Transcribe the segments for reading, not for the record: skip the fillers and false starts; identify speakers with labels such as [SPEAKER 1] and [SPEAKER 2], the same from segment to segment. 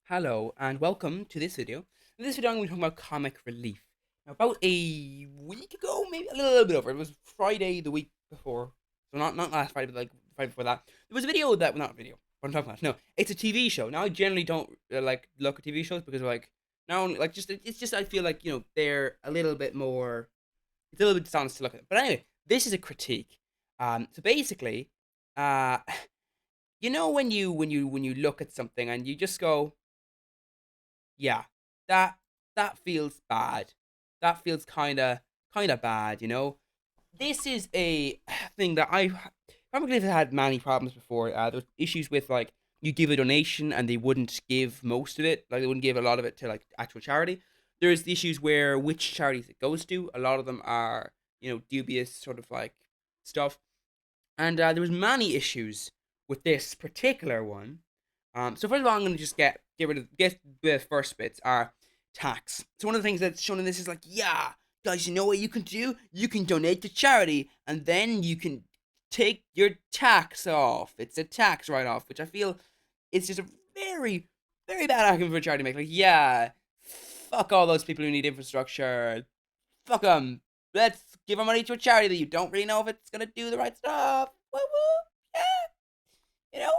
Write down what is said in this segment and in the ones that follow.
[SPEAKER 1] Hello and welcome to this video. In this video, I'm going to be talking about comic relief. Now, about a week ago, maybe a little bit over, it was Friday the week before. So not last Friday, but like Friday before that. There was a video that, well, not a video, what I'm talking about. No, it's a TV show. Now, I generally don't like look at TV shows because like, now, like, it's just, I feel like, they're a little bit more, it's a little bit dishonest to look at. But anyway, this is a critique. So basically, uh, when you look at something and you just go, yeah, that that feels bad. That feels kind of bad, This is a thing that I probably have had many problems before. There was issues with like you give a donation and they wouldn't give most of it, like they wouldn't give a lot of it to like actual charity. There's the issues where which charities it goes to. A lot of them are dubious sort of like stuff, and there was many issues with this particular one. So first of all, I'm going to just get the first bits are tax. So one of the things that's shown in this is like, yeah, guys, you know what you can do? You can donate to charity, and then you can take your tax off. It's a tax write off, which I feel is just a very, very bad argument for a charity to make. Like, yeah, fuck all those people who need infrastructure. Fuck them. Let's give our money to a charity that you don't really know if it's gonna do the right stuff. Woo woo. Yeah. You know.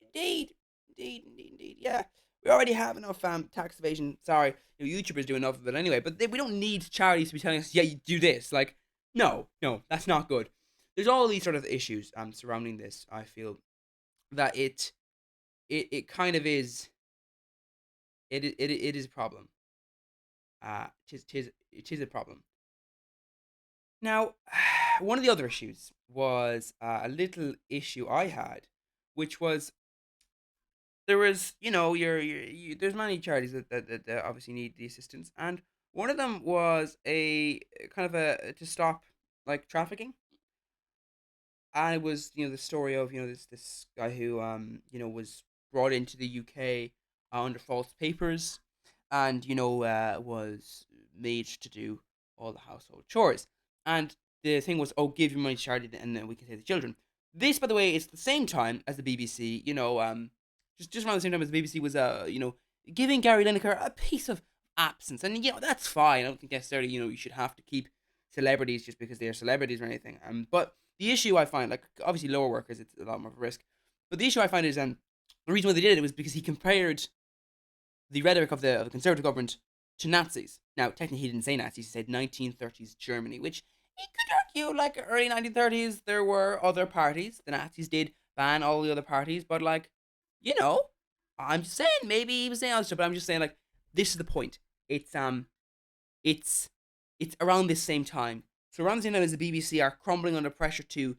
[SPEAKER 1] Indeed. Indeed. Yeah. We already have enough tax evasion. Sorry, YouTubers do enough of it anyway. But we don't need charities to be telling us, yeah, you do this. Like, no, that's not good. There's all these sort of issues surrounding this. I feel that it kind of is it is a problem. It is a problem. Now, one of the other issues was a little issue I had, which was there was, there's many charities that obviously need the assistance, and one of them was a kind of a to stop like trafficking, and it was the story of this guy who was brought into the UK under false papers, and was made to do all the household chores, and the thing was, oh, give your money to charity and then we can save the children. This, by the way, is the same time as the BBC. Just around the same time as the BBC was giving Gary Lineker a piece of absence, and that's fine. I don't think necessarily you should have to keep celebrities just because they're celebrities or anything. But the issue I find, like, obviously lower workers, it's a lot more of a risk. But the issue I find is the reason why they did it was because he compared the rhetoric of the conservative government to Nazis. Now, technically, he didn't say Nazis; he said 1930s Germany, which he could argue, like, early 1930s, there were other parties. The Nazis did ban all the other parties, but like, you know, I'm just saying maybe he was saying other stuff, but I'm just saying like this is the point. It's it's it's around this same time. So around the same time as the BBC are crumbling under pressure to,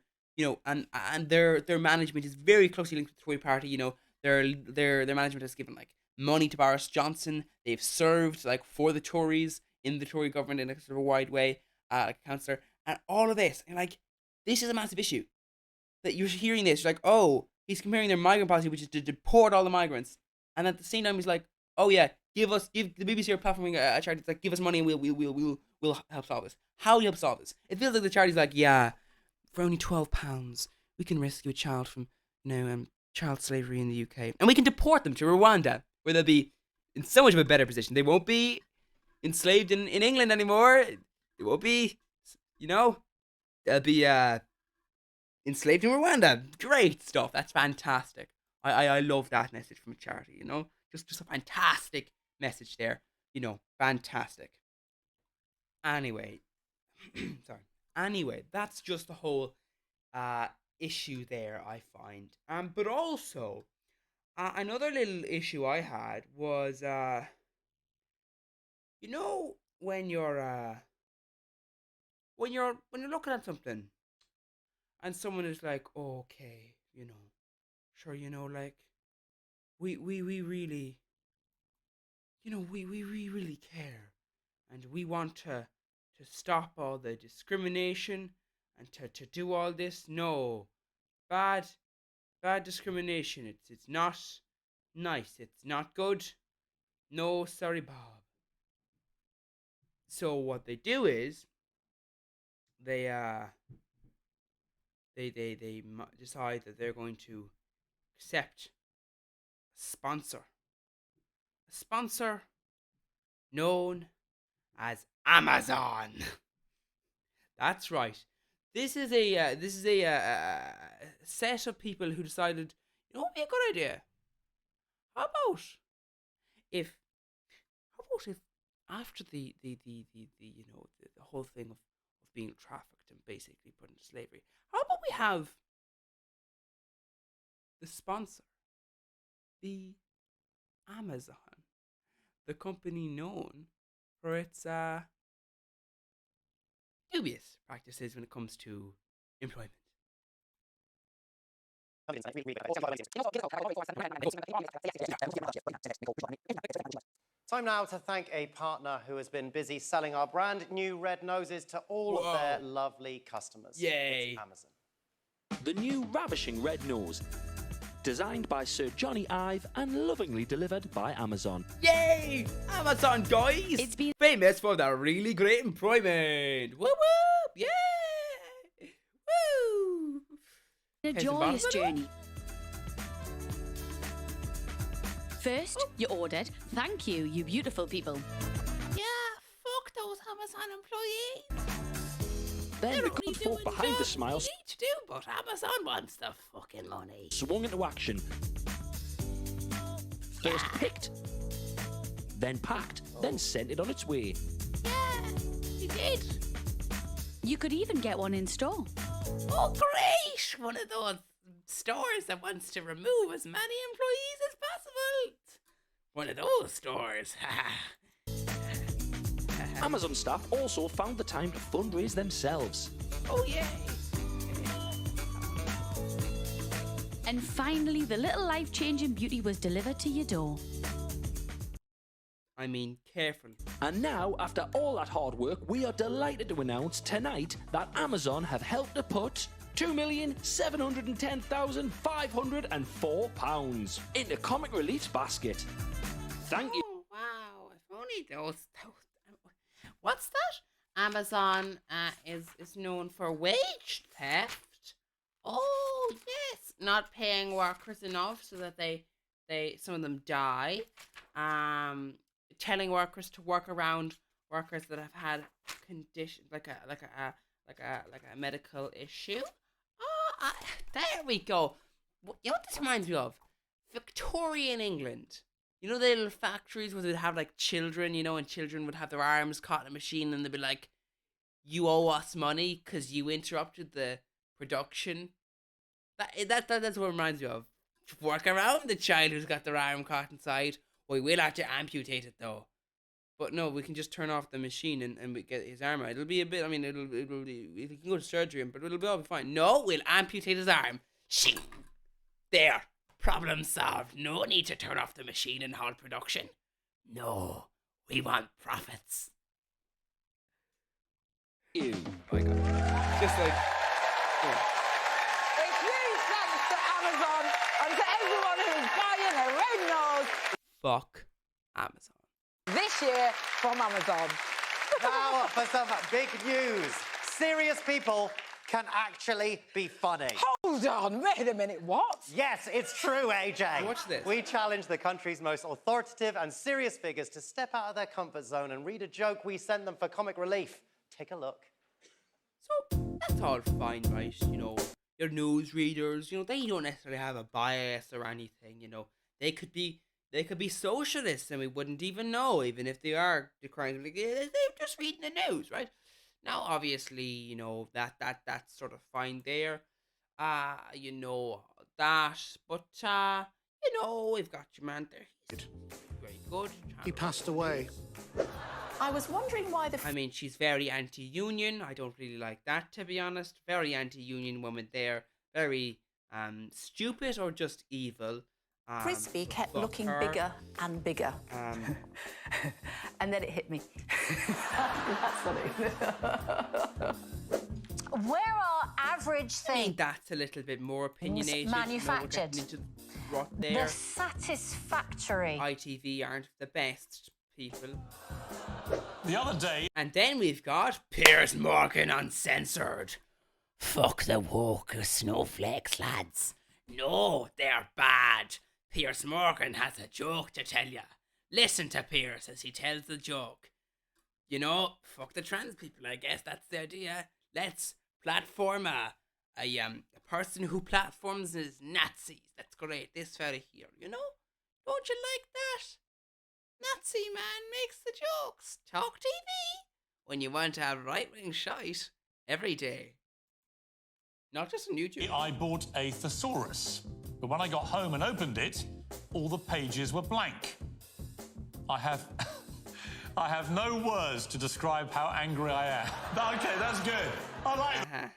[SPEAKER 1] and their management is very closely linked with the Tory party. Their management has given like money to Boris Johnson. They've served like for the Tories in the Tory government in a sort of a wide way, like a councillor, and all of this. And like, this is a massive issue. That you're hearing this, you're like, oh, he's comparing their migrant policy, which is to deport all the migrants, and at the same time, he's like, oh yeah, give the BBC or platforming a charity. It's like, give us money and we'll help solve this. How do you help solve this? It feels like the charity's like, yeah, for only £12, we can rescue a child from child slavery in the UK, and we can deport them to Rwanda, where they'll be in so much of a better position. They won't be enslaved in England anymore. They won't be, you know, they'll be enslaved in Rwanda. Great stuff. That's fantastic. I love that message from a charity. Just a fantastic message there. Fantastic. Anyway, sorry. Anyway, that's just the whole uh issue there. I find. But also another little issue I had was when you're looking at something and someone is like, oh, okay, sure, like we really, we really care, and we want to stop all the discrimination and to do all this. No, bad bad discrimination. It's not nice. It's not good. No, sorry, Bob. So what they do is they decide that they're going to accept a sponsor a sponsor known as Amazon. That's right. This is a set of people who decided, what would be a good idea? How about if how about if after the whole thing of being trafficked and basically put into slavery, how about we have the sponsor be Amazon, the company known for its dubious practices when it comes to employment.
[SPEAKER 2] Time now to thank a partner who has been busy selling our brand new red noses to all of their
[SPEAKER 1] Whoa.
[SPEAKER 2] lovely customers.
[SPEAKER 1] Yay.
[SPEAKER 2] It's Amazon.
[SPEAKER 3] The new ravishing red nose. Designed by Sir Johnny Ive and lovingly delivered by Amazon.
[SPEAKER 1] Yay! Amazon, guys!
[SPEAKER 4] It's been
[SPEAKER 1] famous for their really great employment. Whoop whoop! Yeah! Woo!
[SPEAKER 4] a
[SPEAKER 1] Has it
[SPEAKER 4] joyous
[SPEAKER 1] bounced?
[SPEAKER 4] journey. First, you ordered. Thank you, you beautiful people.
[SPEAKER 1] Yeah, fuck those Amazon employees.
[SPEAKER 3] Then
[SPEAKER 1] They're
[SPEAKER 3] the
[SPEAKER 1] only
[SPEAKER 3] good folk
[SPEAKER 1] doing
[SPEAKER 3] behind the
[SPEAKER 1] jobs
[SPEAKER 3] smiles
[SPEAKER 1] they need to do, but Amazon wants the fucking money.
[SPEAKER 3] swung into action. First picked, then packed, then sent it on its way.
[SPEAKER 1] Yeah, he did.
[SPEAKER 4] You could even get one in store.
[SPEAKER 1] Oh, great! One of those stores that wants to remove as many employees as possible. One of those stores.
[SPEAKER 3] Amazon staff also found the time to fundraise themselves.
[SPEAKER 1] Oh, yay!
[SPEAKER 4] And finally, the little life-changing beauty was delivered to your door.
[SPEAKER 1] I mean, careful.
[SPEAKER 3] And now, after all that hard work, we are delighted to announce tonight that Amazon have helped to put £2,710,504 into Comic Relief's basket. Thank you.
[SPEAKER 1] Oh, wow. If only those. What's that? Amazon is known for wage theft. Oh, yes. Not paying workers enough so that they some of them die. Telling workers to work around workers that have had conditions like a medical issue. Oh, there we go. You know what this reminds me of? Victorian England. You know the little factories where they'd have like children, and children would have their arms caught in a machine and they'd be like, you owe us money because you interrupted the production. That's what it reminds me of. Work around the child who's got their arm caught inside. We will have to amputate it though. But no, we can just turn off the machine and we get his arm out. It'll be a bit, it'll be, he can go to surgery, but it'll be all be fine. No, we'll amputate his arm. Shing! There. Problem solved. No need to turn off the machine and halt production. No, we want profits.
[SPEAKER 3] Ew.
[SPEAKER 1] Oh my god. Just like, yeah.
[SPEAKER 5] A huge thanks to Amazon and to everyone who's buying a red nose
[SPEAKER 1] Fuck Amazon.
[SPEAKER 5] this year from Amazon.
[SPEAKER 2] Now for some big news. Serious people can actually be funny.
[SPEAKER 5] Hold on, wait a minute, what?
[SPEAKER 2] Yes, it's true, AJ.
[SPEAKER 1] Watch this.
[SPEAKER 2] We challenge the country's most authoritative and serious figures to step out of their comfort zone and read a joke we send them for comic relief. Take a look.
[SPEAKER 1] So that's all fine, right? Your news readers, they don't necessarily have a bias or anything, They could be socialists and we wouldn't even know, even if they are decrying, like, they're just reading the news, right? Now, obviously, that's sort of fine there. That, but, we've got your man there. He's very good.
[SPEAKER 6] He passed away.
[SPEAKER 5] I was wondering why the
[SPEAKER 1] She's very anti-union. I don't really like that, to be honest. Very anti-union woman there. Very stupid or just evil.
[SPEAKER 7] Frisbee kept
[SPEAKER 1] fuck
[SPEAKER 7] looking
[SPEAKER 1] her.
[SPEAKER 7] bigger and bigger. And then it hit me. That's funny.
[SPEAKER 8] Where are average
[SPEAKER 1] I mean,
[SPEAKER 8] things
[SPEAKER 1] that's a little bit more opinionated. We're
[SPEAKER 8] manufactured?
[SPEAKER 1] getting into the rot there.
[SPEAKER 8] the satisfactory?
[SPEAKER 1] ITV aren't the best people.
[SPEAKER 9] The other day,
[SPEAKER 1] And then we've got Piers Morgan Uncensored. Fuck the woke snowflakes, lads. No, they're bad. Piers Morgan has a joke to tell ya. Listen to Pierce as he tells the joke. You know, fuck the trans people, I guess that's the idea. Let's platform a person who platforms as Nazis. That's great, this fella here, you know? Don't you like that? Nazi man makes the jokes. Talk TV. When you want to have right-wing shite every day. Not just on YouTube.
[SPEAKER 9] I bought a thesaurus, but when I got home and opened it, all the pages were blank. I have I have no words to describe how angry I am. Okay, that's good. I like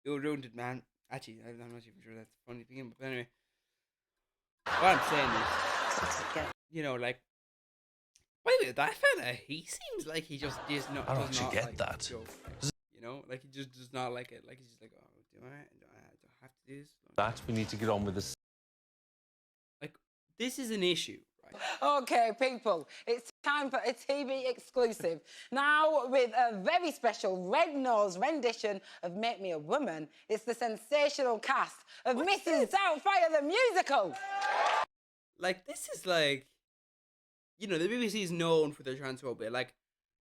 [SPEAKER 1] You ruined it, man. Actually, I'm not even sure that's funny to begin with, but anyway. What I'm saying is, you know, like, wait a minute, that fella, he seems like he just does not.
[SPEAKER 6] I don't
[SPEAKER 1] does
[SPEAKER 6] actually
[SPEAKER 1] not
[SPEAKER 6] get
[SPEAKER 1] like
[SPEAKER 6] that.
[SPEAKER 1] joke, like, you know, like he just does not like it. Like he's just like, oh, do I have to do this?
[SPEAKER 6] that. We need to get on with this.
[SPEAKER 1] Like, this is an issue, right?
[SPEAKER 5] Okay, people, it's time for a TV exclusive. Now, with a very special Red Nose rendition of Make Me a Woman, it's the sensational cast of Mrs. Doubtfire the Musical.
[SPEAKER 1] Like, this is like, you know, the BBC is known for their transphobia. Like,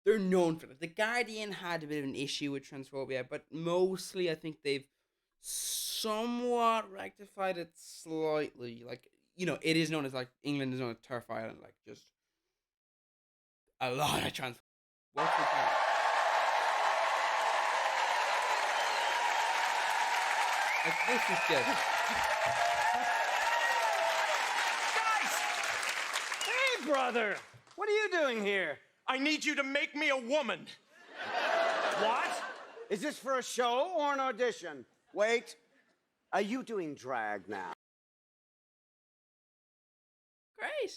[SPEAKER 1] they're known for it. The Guardian had a bit of an issue with transphobia, but mostly I think they've somewhat rectified it slightly. Like, you know, it is known as, like, England is known as Turf Island. Like, just a lot of trans. What's the point? Like, this is just.
[SPEAKER 10] Hey, brother! What are you doing here? I need you to make me a woman. What? Is this for a show or an audition? Wait, are you doing drag now?
[SPEAKER 1] Great.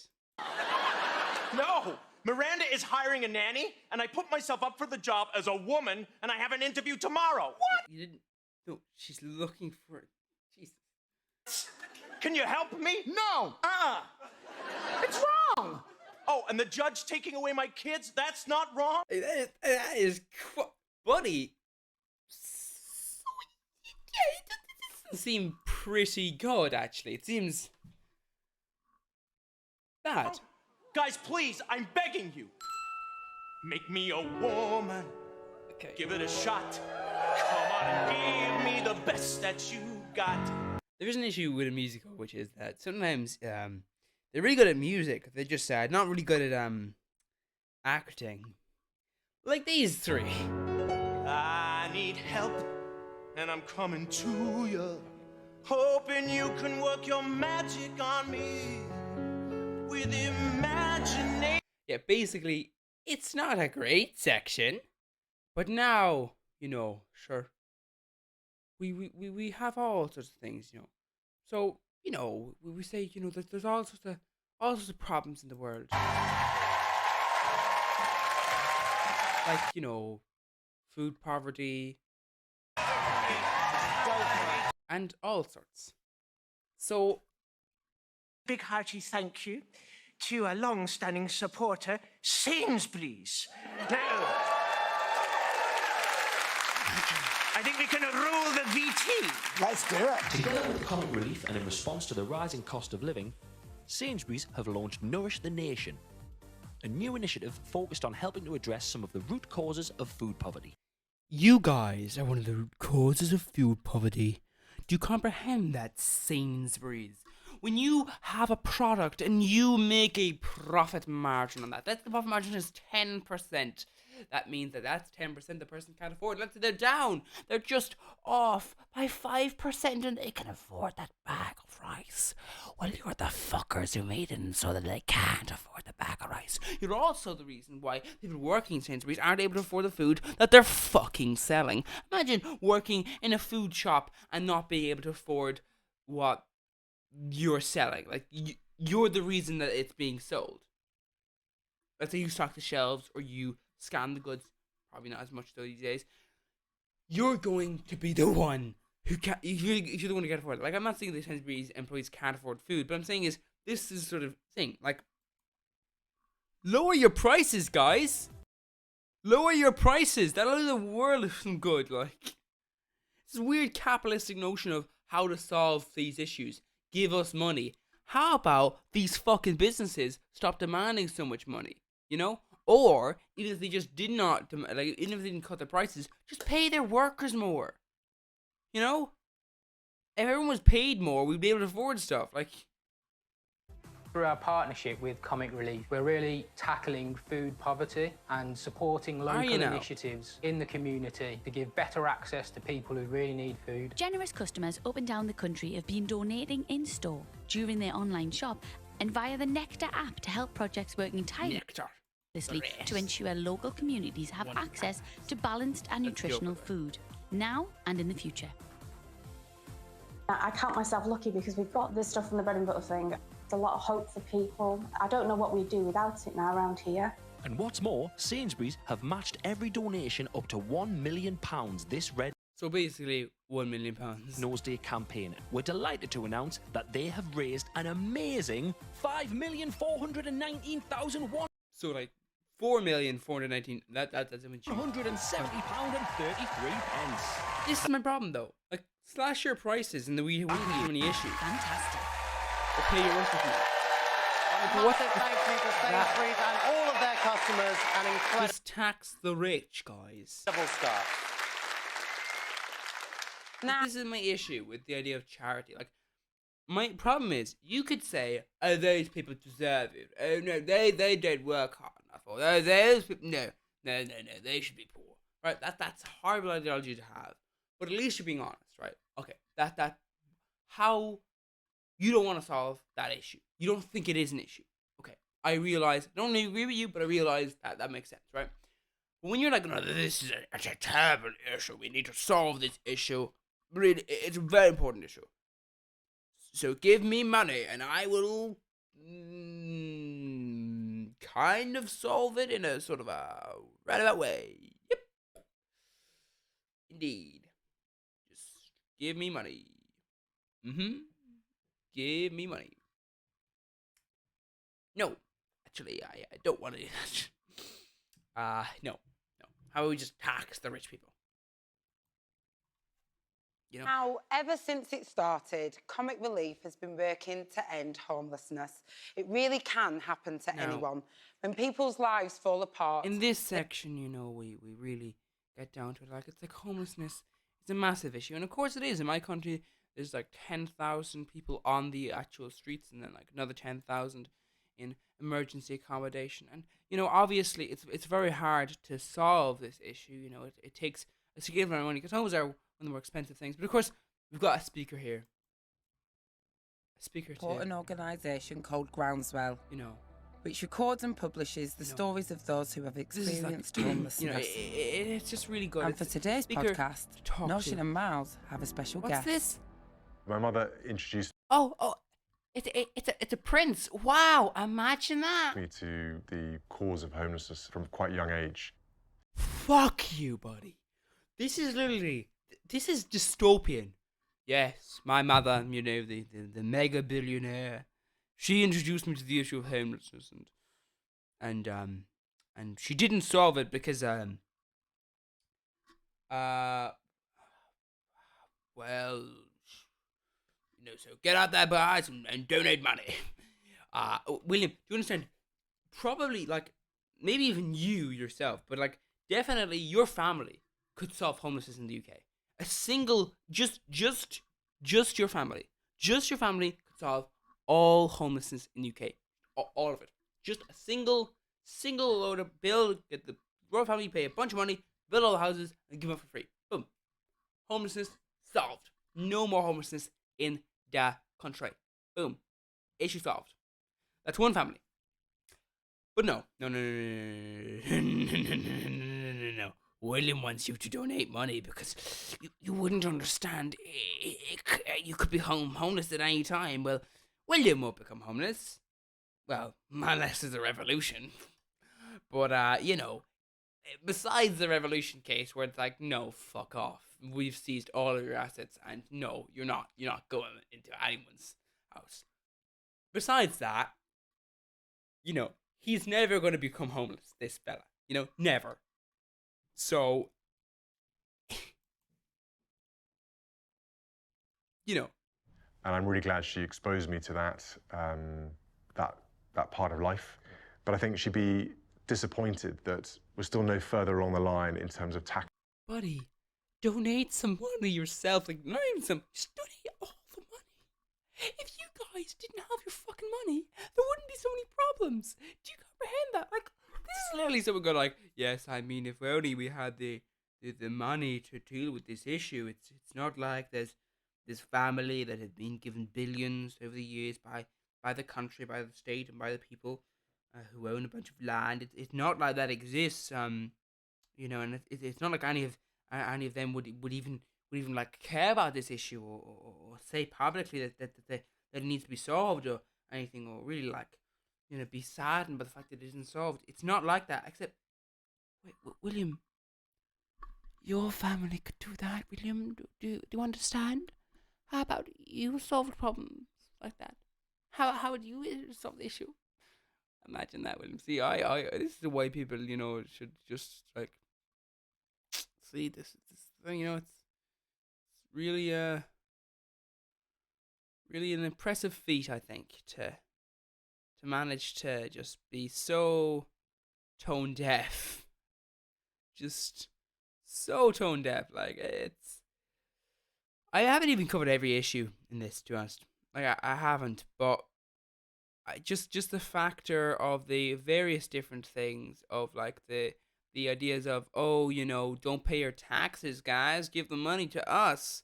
[SPEAKER 10] No! Miranda is hiring a nanny, and I put myself up for the job as a woman, and I have an interview tomorrow. What?
[SPEAKER 1] You didn't. No, she's looking for it. Jesus.
[SPEAKER 10] Can you help me? No! It's wrong! Oh, and the judge taking away my kids? That's not wrong?
[SPEAKER 1] That is buddy. So, yeah, it doesn't seem pretty good, actually. It seems bad.
[SPEAKER 10] Guys, please, I'm begging you. Make me a woman.
[SPEAKER 1] Okay.
[SPEAKER 10] Give it a shot. Come on and give me the best that you got.
[SPEAKER 1] There is an issue with a musical, which is that sometimes they're really good at music. They're just not really good at acting. Like these three.
[SPEAKER 10] I need help, and I'm coming to you, hoping you can work your magic on me with imagination.
[SPEAKER 1] Yeah, basically, it's not a great section, but now, you know, sure, we have all sorts of things, you know. So, you know, we say, you know, there's all sorts of problems in the world. Like, you know, food poverty, and all sorts. So,
[SPEAKER 10] Big hearty thank you to a long-standing supporter, Sainsbury's. Now, I think we can rule the VT. Let's do it.
[SPEAKER 3] Together with Comic Relief and in response to the rising cost of living, Sainsbury's have launched Nourish the Nation, a new initiative focused on helping to address some of the root causes of food poverty.
[SPEAKER 1] you guys are one of the root causes of food poverty. Do you comprehend that, Sainsbury's? When you have a product and you make a profit margin on that, the profit margin is 10%. That means that's 10% the person can't afford. Let's say they're down. They're just off by 5% and they can afford that bag of rice. Well, you're the fuckers who made it so that they can't afford the bag of rice. You're also the reason why people working in Sainsbury's aren't able to afford the food that they're fucking selling. Imagine working in a food shop and not being able to afford what you're selling. Like, you're the reason that it's being sold. Let's say you stock the shelves or you scan the goods, probably not as much though these days. You're going to be the one who can't. You're the one who can't afford it. Like, I'm not saying the Sainsbury's employees can't afford food, but I'm saying is this is sort of thing. Like, lower your prices, guys. Lower your prices. That'll do the world of some good. Like, this weird capitalistic notion of how to solve these issues. Give us money. how about these fucking businesses stop demanding so much money? You know? Or even if they just did not, like, even if they didn't cut their prices, just pay their workers more. You know? If everyone was paid more, we'd be able to afford stuff. Like,
[SPEAKER 11] through our partnership with Comic Relief, we're really tackling food poverty and supporting local initiatives in the community to give better access to people who really need food.
[SPEAKER 4] Generous customers up and down the country have been donating in store, during their online shop, and via the Nectar app to help projects working tirelessly to ensure local communities have access to balanced and nutritional food, now and in the future.
[SPEAKER 12] I count myself lucky because we've got this stuff from the bread and butter thing. It's a lot of hope for people. I don't know what we'd do without it now around here.
[SPEAKER 3] And what's more, Sainsbury's have matched every donation up to £1 million this Red
[SPEAKER 1] so basically £1 million
[SPEAKER 3] Nose Day campaign. We're delighted to announce that they have raised an amazing £5,419,001.
[SPEAKER 1] So like 4,419. That's immense.
[SPEAKER 3] £170.33.
[SPEAKER 1] This is my problem though. Like, slash your prices and we won't have any issues.
[SPEAKER 4] Fantastic.
[SPEAKER 1] Or pay your workers more.
[SPEAKER 2] Massive thank you to Sainsbury's and all of their customers, and incredible.
[SPEAKER 1] Just tax the rich, guys.
[SPEAKER 2] Double stuff.
[SPEAKER 1] This is my issue with the idea of charity. Like, my problem is, you could say, oh, those people deserve it. Oh, no, they don't work hard enough. Or, oh, those people, no, they should be poor. Right? That's a horrible ideology to have. But at least you're being honest, right? Okay, how you don't want to solve that issue. You don't think it is an issue. Okay, I realize, I don't agree with you, but I realize that makes sense, right? But when you're like, no, this is a terrible issue, we need to solve this issue, really, it's a very important issue. So give me money and I will kind of solve it in a sort of a roundabout way. Yep. Indeed. Just give me money. Give me money. No. Actually, I don't want to do that. No. How about we just tax the rich people? You know?
[SPEAKER 5] Now, ever since it started, Comic Relief has been working to end homelessness. It really can happen to anyone. When people's lives fall apart...
[SPEAKER 1] In this section, you know, we really get down to it. Like, it's like homelessness is a massive issue. And of course it is. In my country, there's like 10,000 people on the actual streets and then like another 10,000 in emergency accommodation. And, you know, obviously it's very hard to solve this issue. You know, it takes a significant amount of money because homes are one of the more expensive things. But of course, we've got a speaker here. A speaker
[SPEAKER 5] for an organisation called Groundswell,
[SPEAKER 1] you know,
[SPEAKER 5] which records and publishes the stories of those who have experienced homelessness.
[SPEAKER 1] You know, it's just really good.
[SPEAKER 5] And for today's podcast, Notion and Miles have a special guest.
[SPEAKER 1] What's this?
[SPEAKER 13] My mother introduced
[SPEAKER 1] It's a prince. Wow, imagine that.
[SPEAKER 13] me to the cause of homelessness from quite a young age.
[SPEAKER 1] Fuck you, buddy. This is dystopian. Yes, my mother, you know, the mega billionaire, she introduced me to the issue of homelessness, and she didn't solve it because well, you know, so get out there, guys, and donate money. William, do you understand? Probably, like, maybe even you yourself, but like, definitely your family could solve homelessness in the UK. A single, just your family could solve all homelessness in the UK, all of it. Just a single load of bill. Get the royal family, pay a bunch of money, build all the houses, and give them for free. Boom, homelessness solved. No more homelessness in the country. Boom, issue solved. That's one family. But no. William wants you to donate money because you wouldn't understand. You could be homeless at any time. Well, William won't become homeless. Well, unless there's a revolution. But, you know, besides the revolution case where it's like, no, fuck off. We've seized all of your assets and no, you're not going into anyone's house. Besides that, you know, he's never going to become homeless, this fella. You know, never. So, you know,
[SPEAKER 13] And I'm really glad she exposed me to that part of life. But I think she'd be disappointed that we're still no further along the line in terms of tackling.
[SPEAKER 1] Buddy, donate some money yourself. Like, not even some, just donate all the money. If you guys didn't have your fucking money, there wouldn't be so many problems. Do you comprehend that? Like, this is literally someone going like, yes, I mean, if only we had the money to deal with this issue. It's not like there's this family that has been given billions over the years by the country, by the state, and by the people who own a bunch of land. It's not like that exists. You know, and it's not like any of them would even like care about this issue or say publicly that it needs to be solved or anything, or really like, you know, be saddened by the fact that it isn't solved. It's not like that. Except, wait, William, your family could do that. William, do you understand? How about you solve problems like that? How would you solve the issue? Imagine that, William. See, I this is the way people, you know, should just like see this thing. You know, it's really really an impressive feat, I think, to manage to just be so tone deaf, just so tone deaf. Like, it's, I haven't even covered every issue in this, to be honest. Like, I haven't, but just the factor of the various different things of like the ideas of, oh, you know, don't pay your taxes, guys, give the money to us.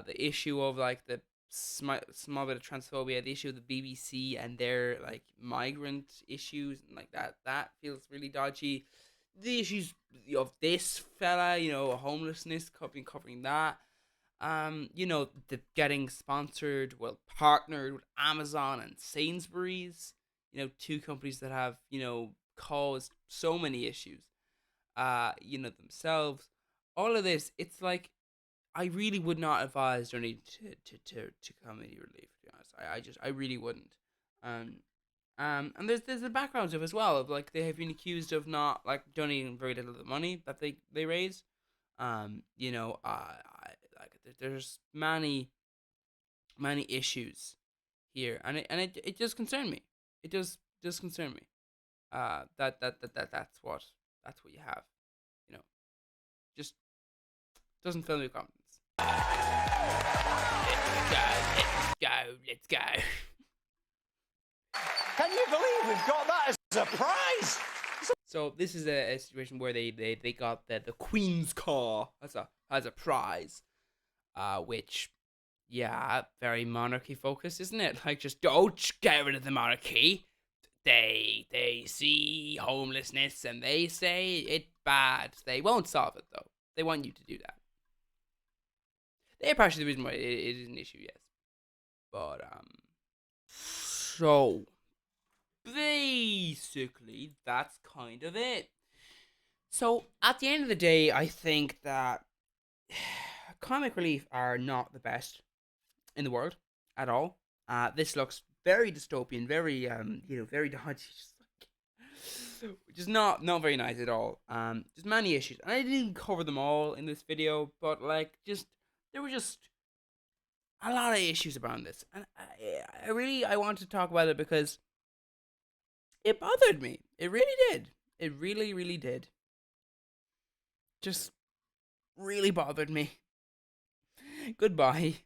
[SPEAKER 1] The issue of like the small bit of transphobia, the issue of the BBC and their like migrant issues and like that feels really dodgy. The issues of this fella, you know, homelessness, covering that. You know, the getting sponsored, well, partnered with Amazon and Sainsbury's, you know, two companies that have, you know, caused so many issues, you know, themselves. All of this, it's like, I really would not advise donating to comedy relief, to be honest. I really wouldn't. And there's the backgrounds of as well, of like, they have been accused of not like donating very little of the money that they raise. You know, there's many issues here, and it does concern me. It does concern me. That's what you have. You know, just doesn't fill me with confidence. Let's go.
[SPEAKER 10] Can you believe we've got that as a prize?
[SPEAKER 1] So this is a situation where they got the Queen's car as a prize, which, yeah, very monarchy focused, isn't it? Like, just don't get rid of the monarchy. They see homelessness and they say it's bad. They won't solve it though. They want you to do that. They're partially the reason why it is an issue, yes. But so basically that's kind of it. So at the end of the day, I think that Comic Relief are not the best in the world at all. This looks very dystopian, very you know, very dodgy, which is not very nice at all. There's many issues, and I didn't cover them all in this video, but like, there were just a lot of issues around this, and I wanted to talk about it because it bothered me. It really did. It really did. Just really bothered me. Goodbye.